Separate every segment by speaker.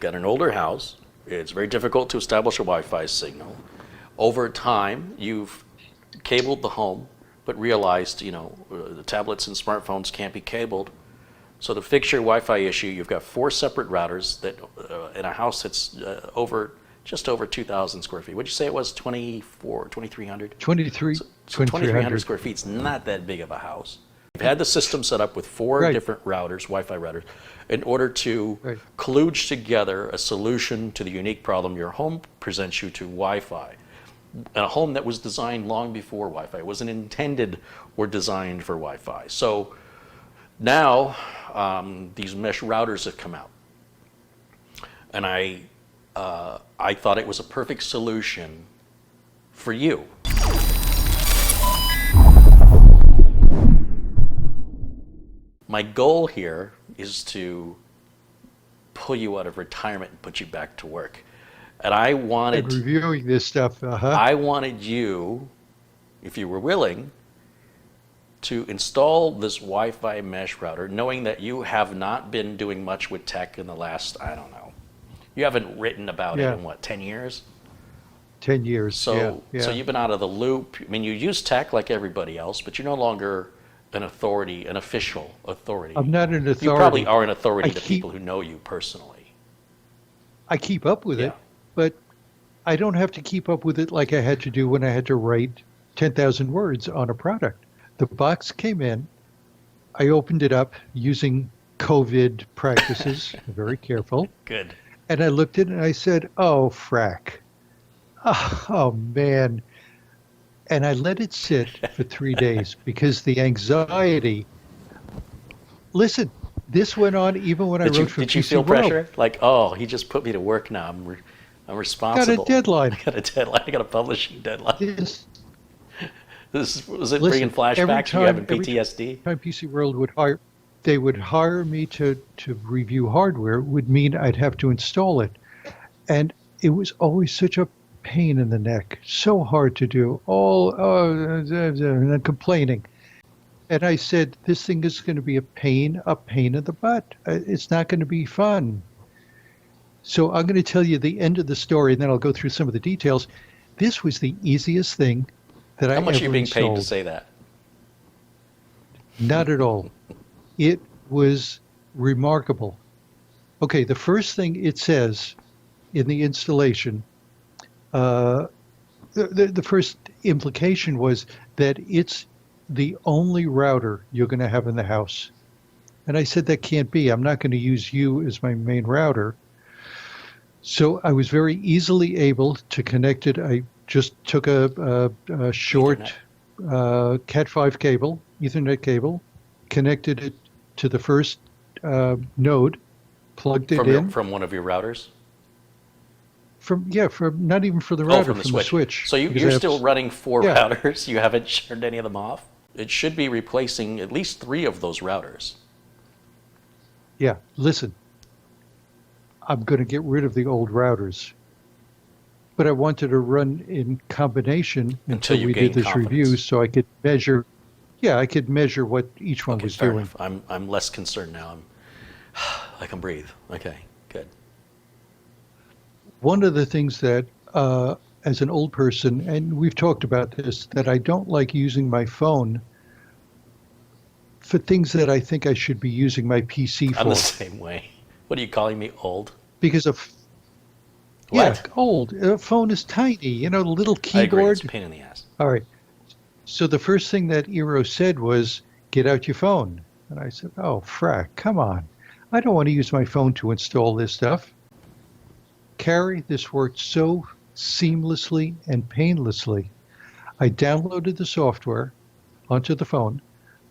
Speaker 1: got an older house. It's very difficult to establish a Wi-Fi signal. Over time, you've cabled the home, but realized, the tablets and smartphones can't be cabled. So to fix your Wi-Fi issue, you've got 4 separate routers that in a house that's just over 2,000 square feet. What'd you say it was? 2,300? 2,300 square feet is not that big of a house. You've had the system set up with 4 different routers, Wi-Fi routers, in order to kludge together a solution to the unique problem your home presents you to Wi-Fi. A home that was designed long before Wi-Fi. It wasn't intended or designed for Wi-Fi. So now these mesh routers have come out. And I thought it was a perfect solution for you. My goal here is to pull you out of retirement and put you back to work. And I wanted
Speaker 2: reviewing this stuff.
Speaker 1: I wanted you, if you were willing, to install this Wi-Fi mesh router, knowing that you have not been doing much with tech in the last, I don't know. You haven't written about it in what, 10 years?
Speaker 2: 10 years.
Speaker 1: So you've been out of the loop. I mean, you use tech like everybody else, but you're no longer an authority, an official authority.
Speaker 2: I'm not an authority.
Speaker 1: You probably are an authority to people who know you personally.
Speaker 2: I keep up with it, but I don't have to keep up with it like I had to do when I had to write 10,000 words on a product. The box came in, I opened it up using COVID practices, very careful.
Speaker 1: Good.
Speaker 2: And I looked at it and I said, oh, frack. Oh, man. And I let it sit for 3 days because the anxiety. Listen, this went on even when I wrote for
Speaker 1: Did you feel pressure? Like, oh, he just put me to work now. I'm responsible.
Speaker 2: Got a deadline.
Speaker 1: I got a deadline. I got a publishing deadline. Was it bringing flashbacks? You having PTSD?
Speaker 2: Every time PC World would hire, they would hire me to review hardware. It would mean I'd have to install it, and it was always such a pain in the neck, so hard to do, and then complaining. And I said, this thing is going to be a pain in the butt. It's not going to be fun. So I'm going to tell you the end of the story, and then I'll go through some of the details. This was the easiest thing that I ever installed.
Speaker 1: How much are you being paid to say that?
Speaker 2: Not at all. It was remarkable. Okay, the first thing it says in the installation, the first implication was that it's the only router you're going to have in the house. And I said, that can't be. I'm not going to use you as my main router. So I was very easily able to connect it. I just took a short Cat5 cable, Ethernet cable, connected it to the first node, plugged it in.
Speaker 1: From one of your routers?
Speaker 2: From not even for the router,
Speaker 1: from
Speaker 2: the switch.
Speaker 1: So you're still running 4 routers? You haven't turned any of them off? It should be replacing at least 3 of those routers.
Speaker 2: Yeah, listen. I'm going to get rid of the old routers. But I wanted to run in combination until we did this review so I could measure. Yeah, I could measure what each one was doing.
Speaker 1: Enough. I'm less concerned now. I can breathe. Okay, good.
Speaker 2: One of the things that, as an old person, and we've talked about this, that I don't like using my phone for things that I think I should be using my PC for.
Speaker 1: I'm the same way. What are you calling me, old?
Speaker 2: Because of...
Speaker 1: What?
Speaker 2: Yeah, old. A phone is tiny, little keyboard.
Speaker 1: I agree, it's a pain in the ass.
Speaker 2: All right. So the first thing that Eero said was, get out your phone. And I said, oh, frack, come on. I don't want to use my phone to install this stuff. Carey, this worked so seamlessly and painlessly. I downloaded the software onto the phone.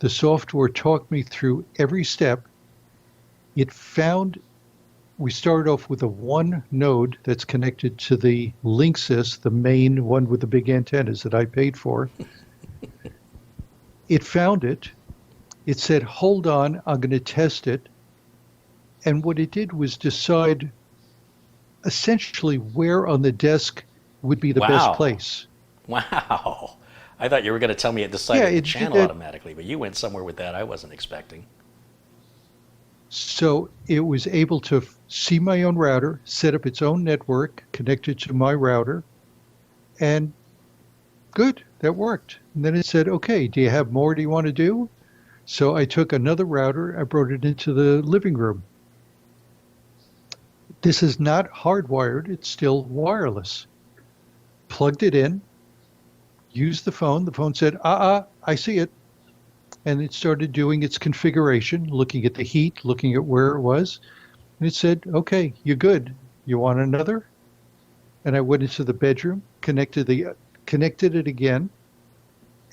Speaker 2: The software talked me through every step. We started off with a 1 node that's connected to the Linksys, the main one with the big antennas that I paid for. It found it. It said, hold on, I'm going to test it. And what it did was decide essentially where on the desk would be the best place.
Speaker 1: Wow. I thought you were going to tell me it decided the channel automatically, but you went somewhere with that I wasn't expecting.
Speaker 2: So it was able to see my own router, set up its own network, connected to my router, and good, that worked. And then it said, okay, do you have more do you want to do? So I took another router, I brought it into the living room. This is not hardwired, it's still wireless. Plugged it in, used the phone. The phone said, I see it. And it started doing its configuration, looking at the heat, looking at where it was. And it said, okay, you're good. You want another? And I went into the bedroom, connected it again,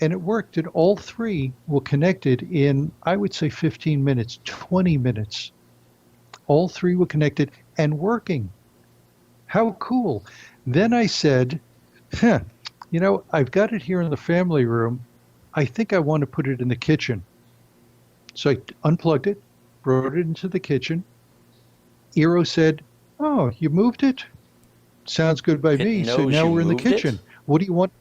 Speaker 2: and it worked. And all three were connected in, I would say, 15 minutes, 20 minutes. All three were connected and working. How cool. Then I said, I've got it here in the family room. I think I want to put it in the kitchen. So I unplugged it, brought it into the kitchen. Eero said, oh, you moved it? Sounds good by me. So now we're in the kitchen. What do you want?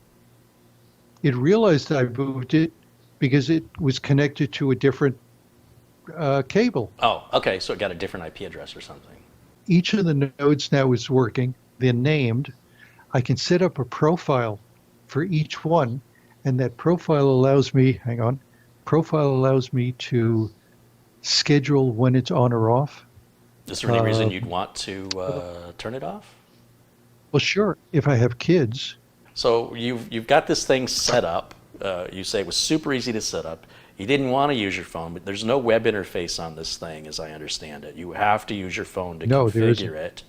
Speaker 2: It realized I moved it because it was connected to a different cable.
Speaker 1: Oh, okay. So it got a different IP address or something.
Speaker 2: Each of the nodes now is working. They're named. I can set up a profile for each one, and that profile allows me, to schedule when it's on or off.
Speaker 1: Is there any reason you'd want to turn it off?
Speaker 2: Well, sure, if I have kids.
Speaker 1: So you've got this thing set up. You say it was super easy to set up. You didn't want to use your phone, but there's no web interface on this thing, as I understand it. You have to use your phone to configure it.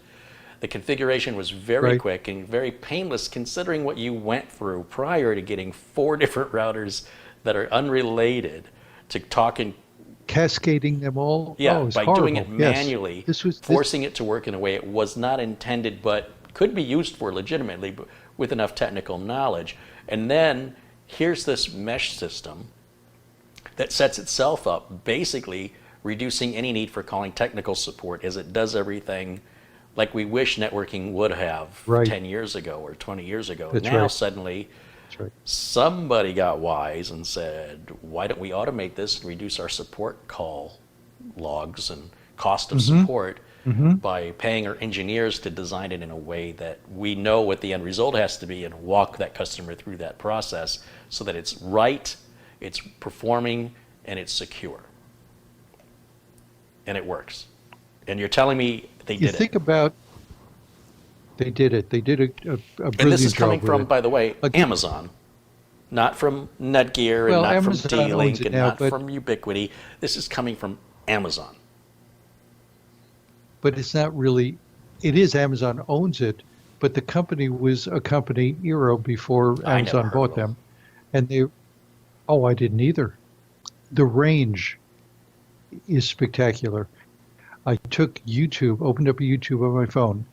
Speaker 1: The configuration was very quick and very painless, considering what you went through prior to getting 4 different routers that are unrelated to talking.
Speaker 2: Cascading them all?
Speaker 1: Yeah, by
Speaker 2: horrible.
Speaker 1: doing it manually,
Speaker 2: yes.
Speaker 1: forcing it to work in a way it was not intended, but could be used for legitimately, but with enough technical knowledge. And then here's this mesh system that sets itself up, basically reducing any need for calling technical support, as it does everything like we wish networking would have 10 years ago or 20 years ago. Now suddenly somebody got wise and said, why don't we automate this and reduce our support call logs and cost of support by paying our engineers to design it in a way that we know what the end result has to be and walk that customer through that process so that it's right, it's performing, and it's secure. And it works. And you're telling me they did it.
Speaker 2: You think about, they did it. They did a brilliant job.
Speaker 1: And this is coming from, by the way, Amazon, not from Netgear and not
Speaker 2: Amazon
Speaker 1: from D-Link and
Speaker 2: now,
Speaker 1: not from Ubiquity. This is coming from Amazon.
Speaker 2: But it's not really, it is Amazon owns it, but the company was a company, Eero, before Amazon bought them. And I didn't either. The range is spectacular. I took YouTube, opened up YouTube on my phone,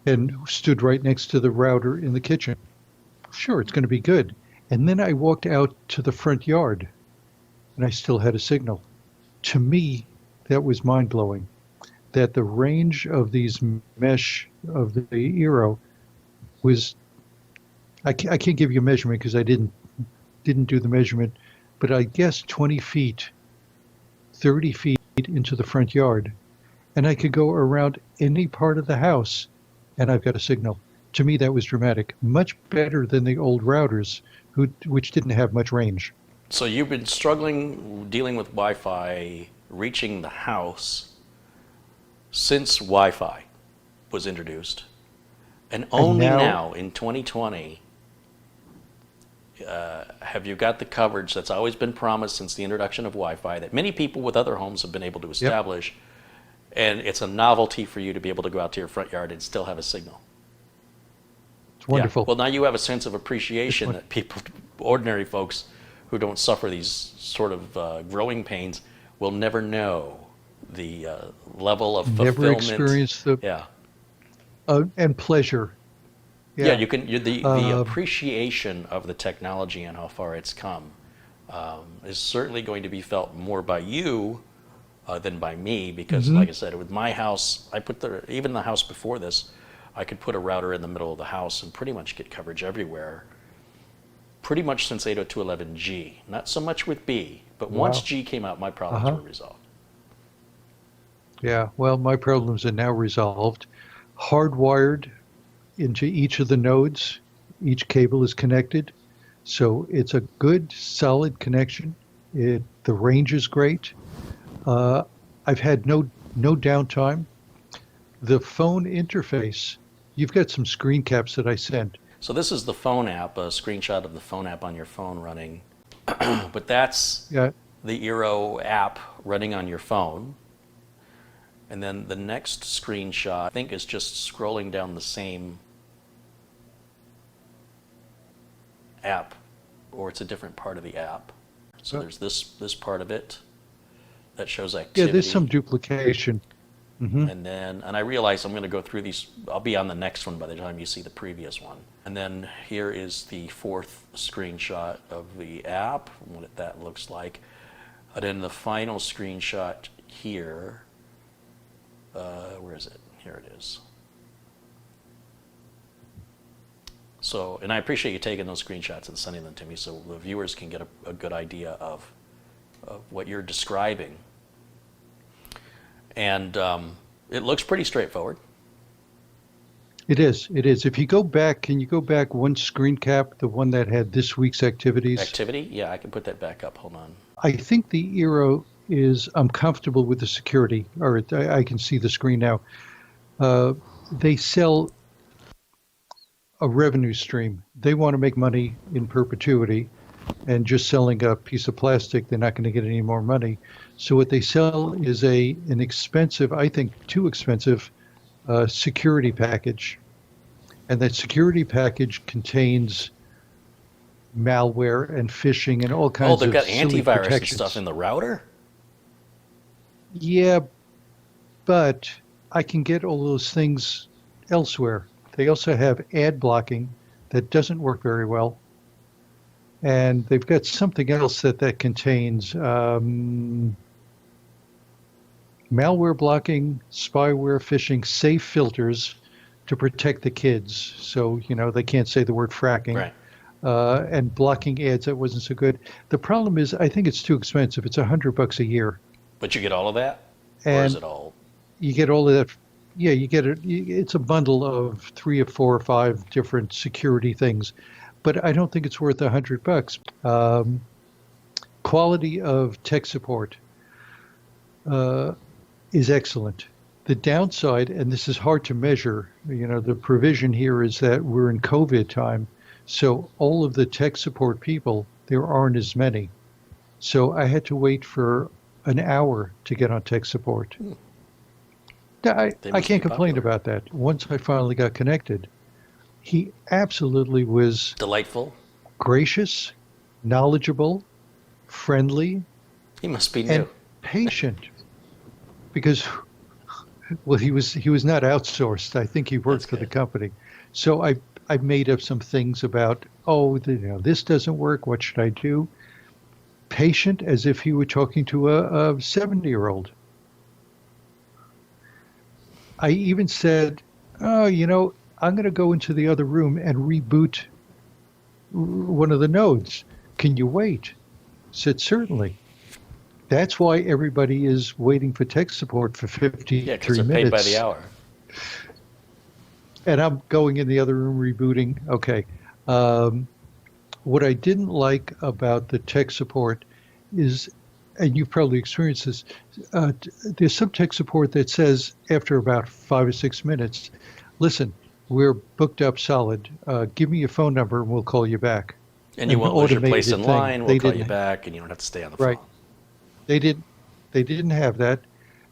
Speaker 2: and stood right next to the router in the kitchen. Sure, it's going to be good. And then I walked out to the front yard, and I still had a signal. To me, that was mind-blowing, that the range of these mesh of the Eero was, I can't give you a measurement because I didn't do the measurement, but I guess 20 feet, 30 feet into the front yard, and I could go around any part of the house and I've got a signal. To me, that was dramatic. Much better than the old routers, which didn't have much range.
Speaker 1: So you've been struggling dealing with Wi-Fi reaching the house since Wi-Fi was introduced. And only now in 2020, have you got the coverage that's always been promised since the introduction of Wi-Fi that many people with other homes have been able to establish, and it's a novelty for you to be able to go out to your front yard and still have a signal.
Speaker 2: It's wonderful.
Speaker 1: Yeah. Well, now you have a sense of appreciation that people, ordinary folks who don't suffer these sort of growing pains, will never know the level of fulfillment.
Speaker 2: Never experience the and pleasure.
Speaker 1: Yeah, you can. The appreciation of the technology and how far it's come is certainly going to be felt more by you than by me, because, like I said, with my house, I put even the house before this, I could put a router in the middle of the house and pretty much get coverage everywhere. Pretty much since 802.11g, not so much with B, but once G came out, my problems were resolved.
Speaker 2: Yeah, well, my problems are now resolved. Hardwired into each of the nodes, each cable is connected. So it's a good, solid connection. The range is great. Uh, I've had no downtime. The phone interface, you've got some screen caps that I sent.
Speaker 1: So this is the phone app, a screenshot of the phone app on your phone running, but that's
Speaker 2: Yeah,
Speaker 1: the Eero app running on your phone. And then the next screenshot, I think, is just scrolling down the same app, or it's a different part of the app. So
Speaker 2: uh,
Speaker 1: there's this part of it that shows
Speaker 2: yeah, there's some
Speaker 1: activity.
Speaker 2: duplication. Hmm.
Speaker 1: And I realize I'm going to go through these. I'll be on the next one by the time you see the previous one. And then here is the fourth screenshot of the app, what that looks like. And then the final screenshot here, where is it? Here it is. So, and I appreciate you taking those screenshots and sending them to me so the viewers can get a good idea of what you're describing. And it looks pretty straightforward.
Speaker 2: It is. It is. If you go back, can you go back one screen cap, the one that had this week's activities?
Speaker 1: Activity? Yeah, I can put that back up. Hold on.
Speaker 2: I think the Eero is, I'm comfortable with the security. All right, I can see the screen now. They sell a revenue stream. They want to make money in perpetuity, and just selling a piece of plastic, they're not going to get any more money. So what they sell is an expensive, I think too expensive, security package. And that security package contains malware and phishing and all
Speaker 1: Oh,
Speaker 2: kinds
Speaker 1: they've
Speaker 2: of
Speaker 1: got
Speaker 2: silly
Speaker 1: antivirus and
Speaker 2: protections.
Speaker 1: stuff in the router?
Speaker 2: Yeah, but I can get all those things elsewhere. They also have ad blocking that doesn't work very well. And they've got something else that contains malware blocking, spyware, phishing, safe filters to protect the kids. So, they can't say the word fracking.
Speaker 1: Right.
Speaker 2: And blocking ads that wasn't so good. The problem is, I think it's too expensive. It's $100 a year.
Speaker 1: But you get all of that? Or is
Speaker 2: And
Speaker 1: it all?
Speaker 2: you get all of that. Yeah, you get it. It's a bundle of 3 or 4 or 5 different security things, but I don't think it's worth $100. Quality of tech support is excellent. The downside, and this is hard to measure, the provision here is that we're in COVID time, so all of the tech support people, there aren't as many. So I had to wait for an hour to get on tech support. I,
Speaker 1: They
Speaker 2: I
Speaker 1: must be
Speaker 2: can't complain
Speaker 1: popular.
Speaker 2: about that. Once I finally got connected, he absolutely was
Speaker 1: Delightful?
Speaker 2: gracious, knowledgeable, friendly,
Speaker 1: He must be
Speaker 2: and
Speaker 1: new.
Speaker 2: patient. Because, well, he was not outsourced. I think he
Speaker 1: That's
Speaker 2: worked for the
Speaker 1: good.
Speaker 2: company. So I made up some things about, this doesn't work. What should I do? Patient, as if he were talking to a 70-year-old. I even said, oh, I'm going to go into the other room and reboot one of the nodes. Can you wait? Said, certainly. That's why everybody is waiting for tech support for
Speaker 1: Yeah, because
Speaker 2: 53
Speaker 1: they're paid by the
Speaker 2: minutes.
Speaker 1: hour.
Speaker 2: And I'm going in the other room rebooting. Okay. Um, what I didn't like about the tech support is, and you've probably experienced this, there's some tech support that says after about 5 or 6 minutes, listen, we're booked up solid. Give me your phone number and we'll call you back.
Speaker 1: And you
Speaker 2: An
Speaker 1: won't lose your place
Speaker 2: automated
Speaker 1: in
Speaker 2: thing.
Speaker 1: line. We'll
Speaker 2: They
Speaker 1: call you
Speaker 2: didn't,
Speaker 1: back, and you don't have to stay on the
Speaker 2: right.
Speaker 1: phone.
Speaker 2: They didn't. They didn't have that.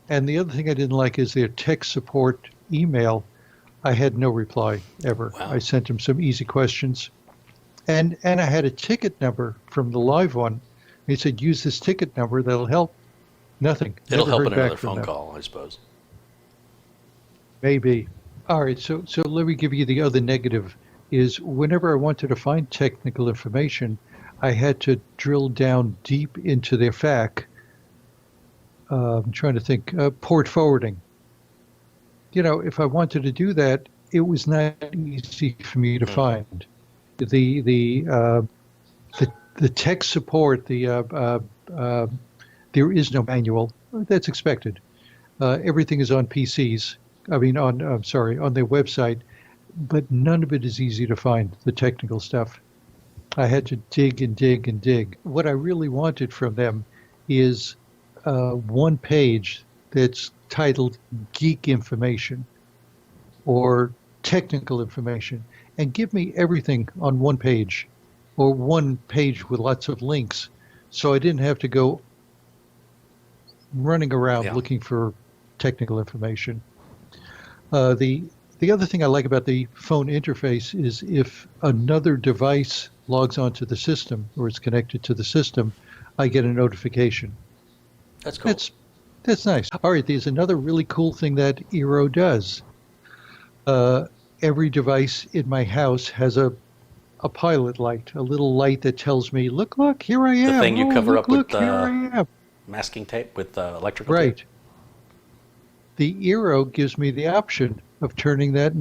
Speaker 2: And the other thing I didn't like is their tech support email. I had no reply ever. I
Speaker 1: Wow.
Speaker 2: sent them some easy questions, and I had a ticket number from the live one. They said use this ticket number. That'll help. Nothing.
Speaker 1: It'll
Speaker 2: Never
Speaker 1: help
Speaker 2: heard
Speaker 1: in another
Speaker 2: back from
Speaker 1: phone
Speaker 2: them.
Speaker 1: call, I suppose.
Speaker 2: Maybe. All right. So let me give you the other negative. Is whenever I wanted to find technical information, I had to drill down deep into their FAQ. I'm trying to think. Port forwarding. If I wanted to do that, it was not easy for me to
Speaker 1: Hmm.
Speaker 2: find. The tech support, there is no manual. That's expected. Everything is on PCs. I mean, I'm sorry, on their website, but none of it is easy to find, the technical stuff. I had to dig and dig and dig. What I really wanted from them is one page that's titled Geek Information or Technical Information, and give me everything on one page or one page with lots of links so I didn't have to go running around
Speaker 1: Yeah.
Speaker 2: looking for technical information. The other thing I like about the phone interface is if another device logs onto the system or is connected to the system, I get a notification.
Speaker 1: That's cool.
Speaker 2: That's nice. All right, there's another really cool thing that Eero does. Uh, every device in my house has a pilot light, a little light that tells me, look, here I
Speaker 1: The
Speaker 2: am.
Speaker 1: thing you
Speaker 2: Oh,
Speaker 1: cover up with
Speaker 2: look, here I am.
Speaker 1: masking tape, with electrical tape.
Speaker 2: Right. The Eero gives me the option of turning that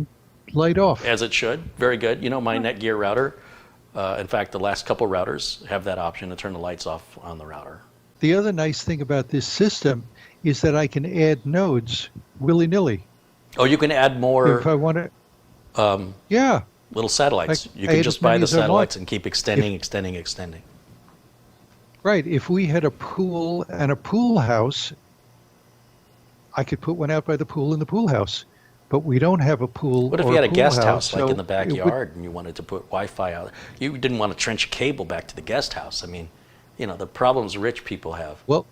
Speaker 2: light off.
Speaker 1: As it should. Very good. You know, my Netgear router, in fact, the last couple routers have that option to turn the lights off on the router.
Speaker 2: The other nice thing about this system is that I can add nodes willy-nilly.
Speaker 1: Oh, you can add more
Speaker 2: If I want to, yeah,
Speaker 1: little satellites. You
Speaker 2: I
Speaker 1: can
Speaker 2: add
Speaker 1: just
Speaker 2: as
Speaker 1: buy
Speaker 2: many
Speaker 1: the
Speaker 2: as I want.
Speaker 1: satellites and keep extending.
Speaker 2: right. If we had a pool and a pool house, I could put one out by the pool in the pool house. But we don't have a pool
Speaker 1: What if
Speaker 2: or
Speaker 1: you had a
Speaker 2: pool
Speaker 1: guest
Speaker 2: house,
Speaker 1: house, like
Speaker 2: so
Speaker 1: in the
Speaker 2: it would-
Speaker 1: backyard, and you wanted to put Wi-Fi out? You didn't want to trench a cable back to the guest house. I mean, you know, the problems rich people have.
Speaker 2: Well,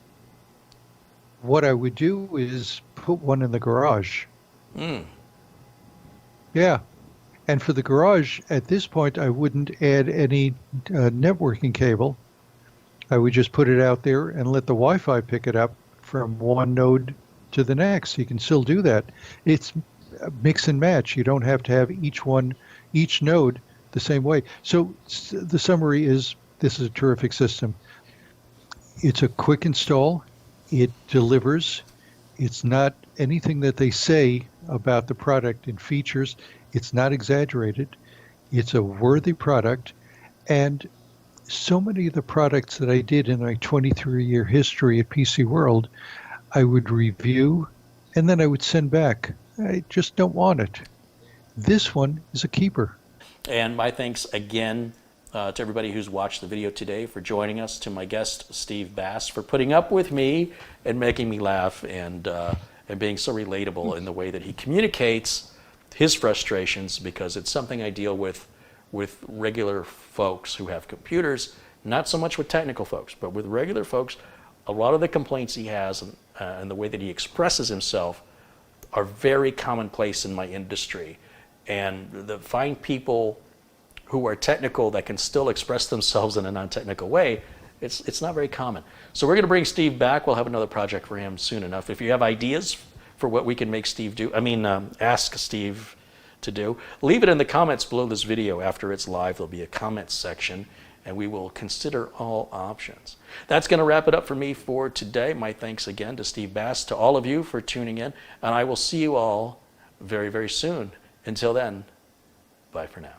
Speaker 2: what I would do is put one in the garage. Yeah. And for the garage, at this point, I wouldn't add any networking cable. I would just put it out there and let the Wi-Fi pick it up from one node to the next. You can still do that. It's mix and match. You don't have to have each node the same way. So the summary is this is a terrific system. It's a quick install. It delivers. It's not anything that they say about the product in features. It's not exaggerated. It's a worthy product. And so many of the products that I did in my 23-year history at PC World, I would review and then I would send back. I just don't want it. This one is a keeper.
Speaker 1: And my thanks again to everybody who's watched the video today, for joining us, to my guest, Steve Bass, for putting up with me and making me laugh, and being so relatable in the way that he communicates his frustrations, because it's something I deal with regular folks who have computers, not so much with technical folks, but with regular folks. A lot of the complaints he has and the way that he expresses himself are very commonplace in my industry. And find people who are technical that can still express themselves in a non-technical way, it's not very common. So we're going to bring Steve back. We'll have another project for him soon enough. If you have ideas for what we can make Steve do, ask Steve to do, leave it in the comments below this video. After it's live, there'll be a comments section, and we will consider all options. That's going to wrap it up for me for today. My thanks again to Steve Bass, to all of you for tuning in, and I will see you all very, very soon. Until then, bye for now.